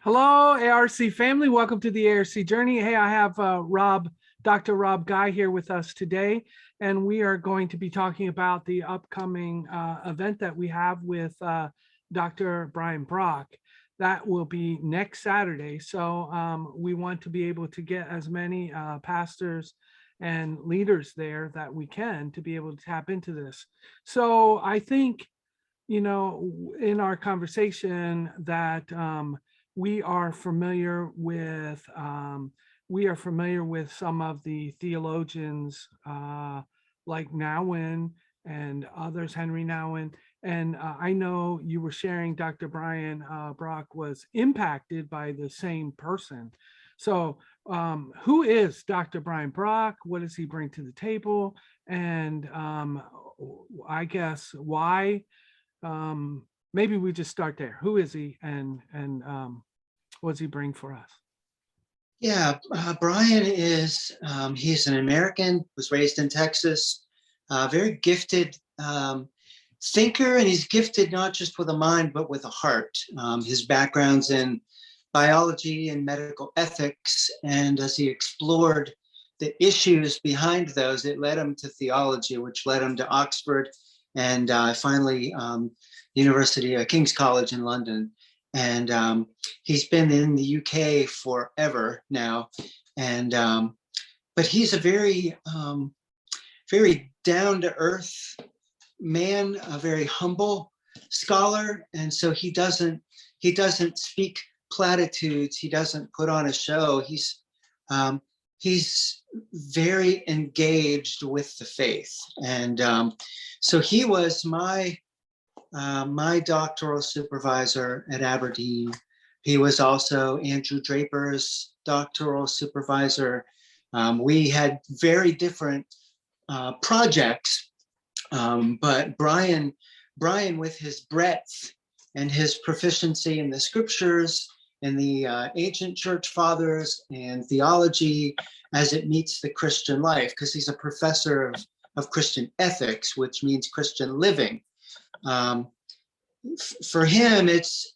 Hello, ARC family. Welcome to the ARC Journey. Hey, I have Dr. Rob Guy here with us today, and we are going to be talking about the upcoming event that we have with Dr. Brian Brock. That will be next Saturday. So we want to be able to get as many pastors and leaders there that we can to be able to tap into this. So I think, in our conversation that we are familiar with some of the theologians like Nowen and others, Henry Nowen. And I know you were sharing Dr. Brian Brock was impacted by the same person. So who is Dr. Brian Brock? What does he bring to the table? And I guess why? Maybe we just start there. Who is he, and what does he bring for us? Yeah, Brian is, he's an American, was raised in Texas, very gifted thinker, and he's gifted not just with a mind, but with a heart. His background's in biology and medical ethics, and as he explored the issues behind those, it led him to theology, which led him to Oxford, and finally University, King's College in London. And he's been in the UK forever now, and but he's a very very down-to-earth man, a very humble scholar, and so he doesn't speak platitudes. He doesn't put on a show. He's very engaged with the faith, and so he was my doctoral supervisor at Aberdeen. He was also Andrew Draper's doctoral supervisor. We had very different projects, but Brian, with his breadth and his proficiency in the scriptures and the ancient church fathers and theology as it meets the Christian life, because he's a professor of Christian ethics, which means Christian living. For him, it's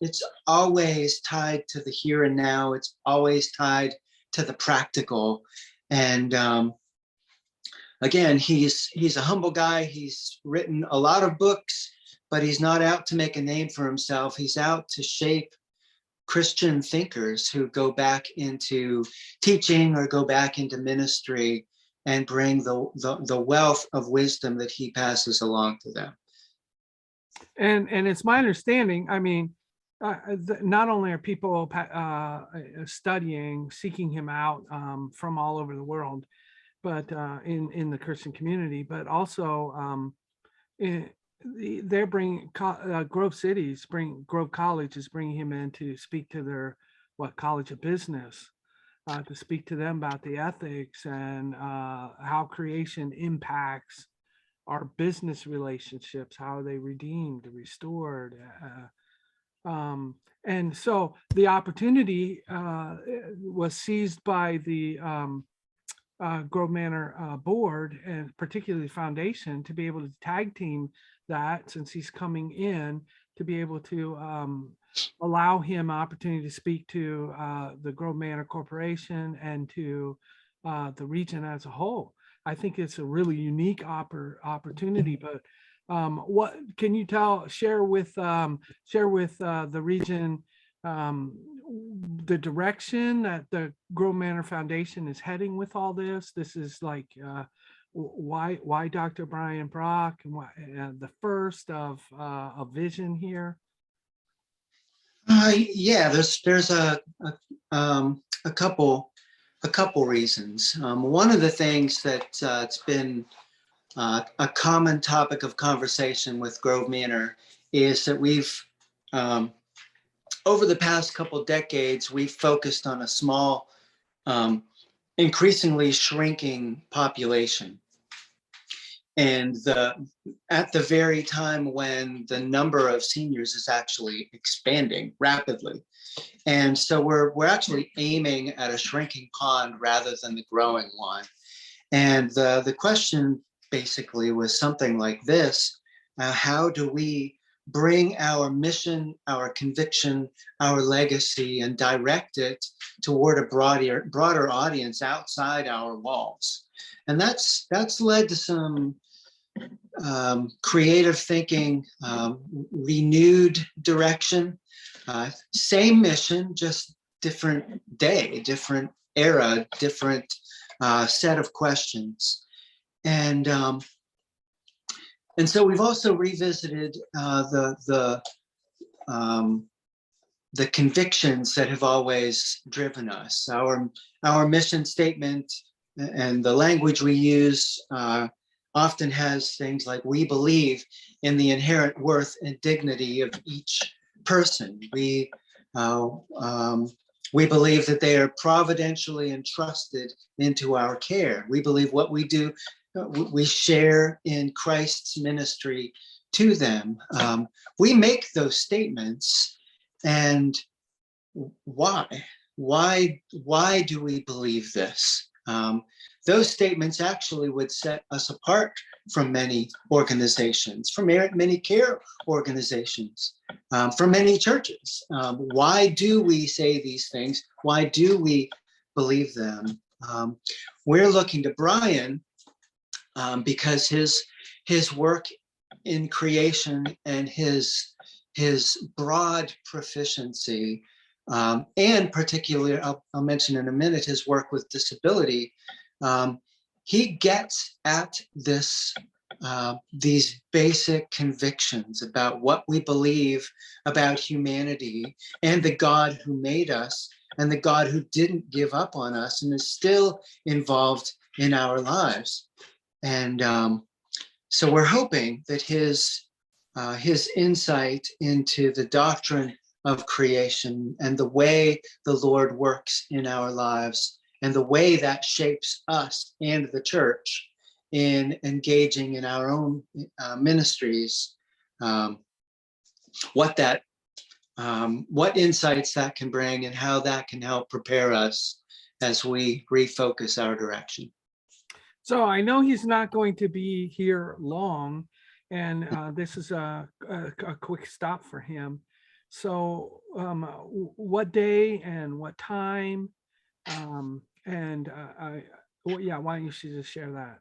always tied to the here and now. It's always tied to the practical. And again, he's a humble guy. He's written a lot of books, but he's not out to make a name for himself. He's out to shape Christian thinkers who go back into teaching or go back into ministry and bring the wealth of wisdom that he passes along to them. And it's my understanding, I mean, not only are people seeking him out from all over the world, but in the Christian community, but also they're bringing Grove College is bringing him in to speak to their College of Business, to speak to them about the ethics and how creation impacts our business relationships, how are they redeemed, restored. And so the opportunity was seized by the Grove Manor board, and particularly the foundation, to be able to tag team that, since he's coming in, to be able to allow him opportunity to speak to the Grove Manor Corporation and to the region as a whole. I think it's a really unique opportunity. But what can you share with the region the direction that the Grove Manor Foundation is heading with all this? This is like why Dr. Brian Brock, and why the first of a vision here. Yeah, there's a couple reasons. One of the things that it's been a common topic of conversation with Grove Manor is that we've, over the past couple decades, we've focused on a small, increasingly shrinking population. And at the very time when the number of seniors is actually expanding rapidly. And so we're actually aiming at a shrinking pond rather than the growing one. And the question basically was something like this: how do we bring our mission, our conviction, our legacy, and direct it toward a broader audience outside our walls. And that's led to some creative thinking, renewed direction, same mission, just different day, different era, different set of questions. And so we've also revisited the convictions that have always driven us. Our mission statement and the language we use often has things like, we believe in the inherent worth and dignity of each person. We believe that they are providentially entrusted into our care. We believe what we do, we share in Christ's ministry to them. We make those statements, and why? Why do we believe this? Those statements actually would set us apart from many organizations, from many care organizations, from many churches. Why do we say these things? Why do we believe them? We're looking to Brian because his work in creation and his broad proficiency, and particularly, I'll mention in a minute, his work with disability, he gets at these basic convictions about what we believe about humanity and the God who made us and the God who didn't give up on us and is still involved in our lives. And so we're hoping that his insight into the doctrine of creation and the way the Lord works in our lives and the way that shapes us and the church in engaging in our own ministries, what insights that can bring and how that can help prepare us as we refocus our direction. So I know he's not going to be here long, and this is a quick stop for him. So what day and what time? Yeah, why don't you just share that?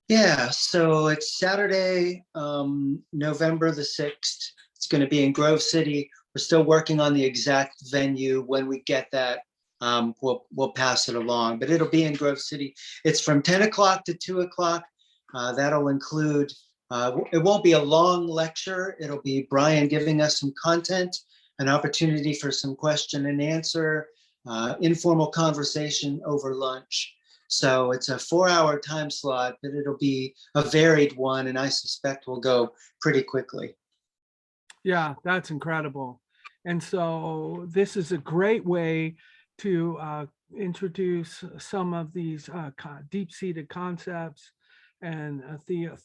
Yeah, so it's Saturday, November the 6th. It's going to be in Grove City. We're still working on the exact venue. When we get that, we'll pass it along, but it'll be in Grove City. It's from 10 o'clock to 2 o'clock. That'll include, it won't be a long lecture. It'll be Brian giving us some content, an opportunity for some question and answer, informal conversation over lunch. So it's a 4-hour time slot, but it'll be a varied one, and I suspect will go pretty quickly. Yeah, that's incredible. And so this is a great way to introduce some of these deep-seated concepts and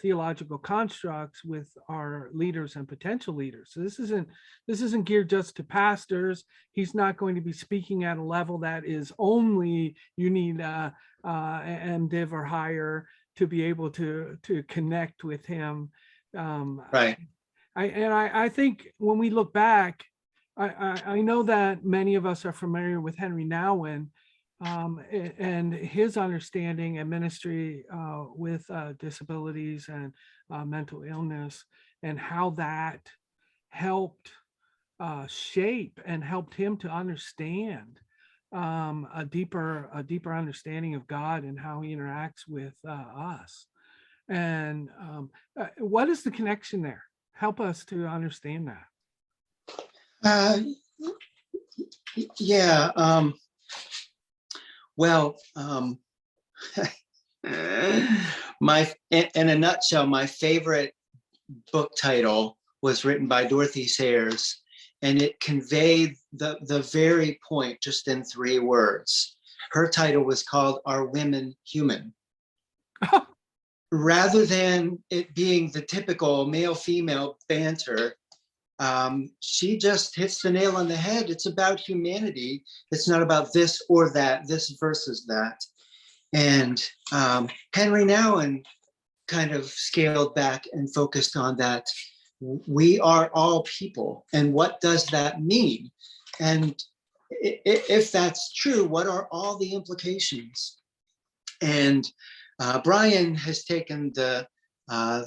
theological constructs with our leaders and potential leaders. So this isn't geared just to pastors. He's not going to be speaking at a level that is only you need an MDiv or higher to be able to connect with him. Right. I think when we look back, I know that many of us are familiar with Henry Nouwen and his understanding and ministry with disabilities and mental illness, and how that helped shape and helped him to understand a deeper understanding of God and how he interacts with us. And what is the connection there? Help us to understand that. Yeah. Well, in a nutshell, my favorite book title was written by Dorothy Sayers, and it conveyed the very point just in 3 words. Her title was called "Are Women Human?" Rather than it being the typical male-female banter, she just hits the nail on the head. It's about humanity. It's not about this or that, this versus that. And Henry Nouwen kind of scaled back and focused on that we are all people. And what does that mean? And if that's true, what are all the implications? And Brian has taken uh,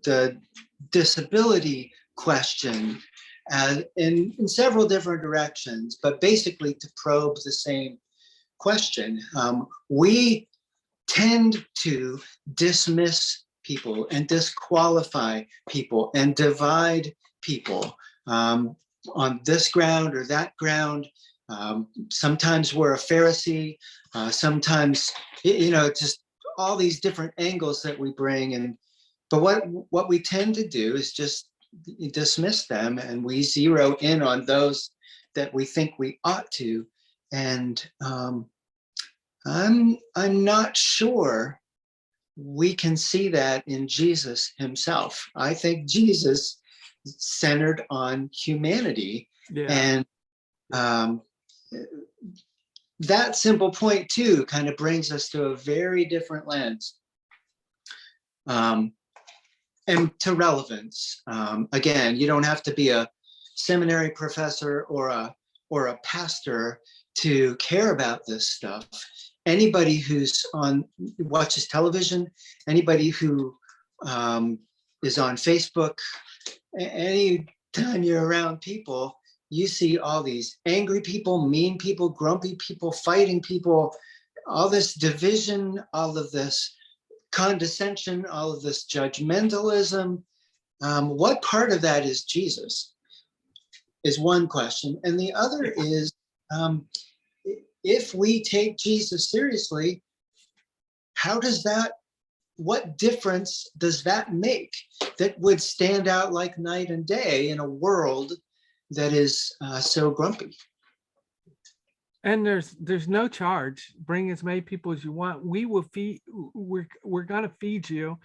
the disability question in several different directions, but basically to probe the same question. We tend to dismiss people and disqualify people and divide people on this ground or that ground. Sometimes we're a Pharisee, sometimes, just all these different angles that we bring. But what we tend to do is just dismiss them, and we zero in on those that we think we ought to. And I'm not sure we can see that in Jesus himself. I think Jesus centered on humanity, Yeah. and um, that simple point too kind of brings us to a very different lens and to relevance. Again, you don't have to be a seminary professor or a pastor to care about this stuff. Anybody who's watches television, anybody who is on Facebook, any time you're around people, you see all these angry people, mean people, grumpy people, fighting people, all this division, all of this condescension, all of this judgmentalism. What part of that is Jesus? Is one question. And the other is, if we take Jesus seriously, what difference does that make that would stand out like night and day in a world that is so grumpy? And there's no charge. Bring as many people as you want. We will feed. We're gonna feed you.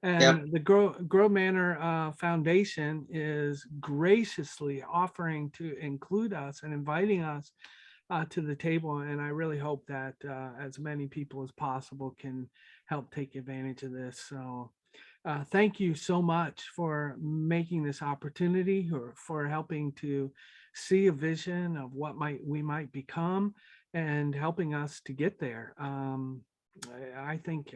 And Yep. the Grow Manor Foundation is graciously offering to include us and inviting us to the table. And I really hope that as many people as possible can help take advantage of this. So thank you so much for making this opportunity, or for helping to see a vision of what we might become, and helping us to get there. I think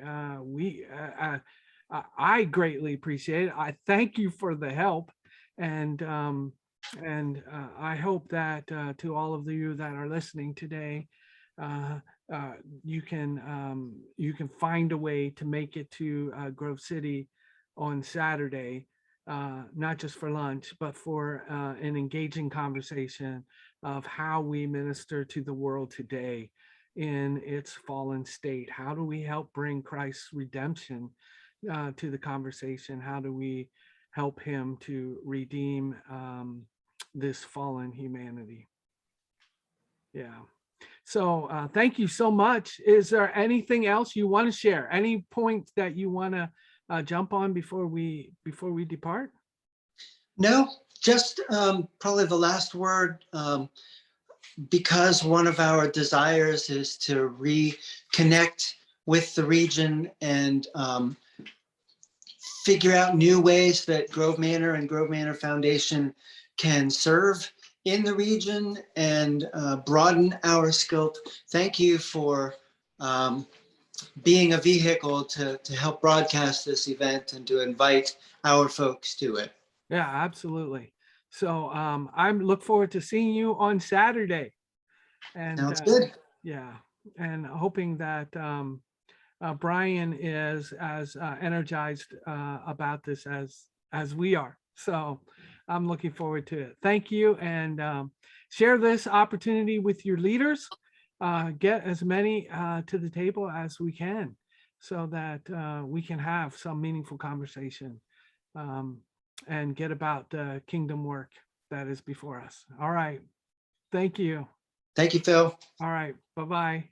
I greatly appreciate it. I thank you for the help, and I hope that to all of you that are listening today, uh, you can find a way to make it to Grove City on Saturday, not just for lunch, but for an engaging conversation of how we minister to the world today in its fallen state. How do we help bring Christ's redemption to the conversation? How do we help him to redeem this fallen humanity? Yeah. So thank you so much. Is there anything else you want to share? Any points that you want to jump on before we depart? No, just probably the last word. Because one of our desires is to reconnect with the region and figure out new ways that Grove Manor and Grove Manor Foundation can serve in the region and broaden our scope. Thank you for being a vehicle to help broadcast this event and to invite our folks to it. Yeah, absolutely. So I'm look forward to seeing you on Saturday. And Sounds good. yeah, and hoping that Brian is as energized about this as we are. So I'm looking forward to it. Thank you, and share this opportunity with your leaders. Get as many to the table as we can, so that we can have some meaningful conversation and get about the kingdom work that is before us. All right. Thank you. Thank you, Phil. All right. Bye-bye.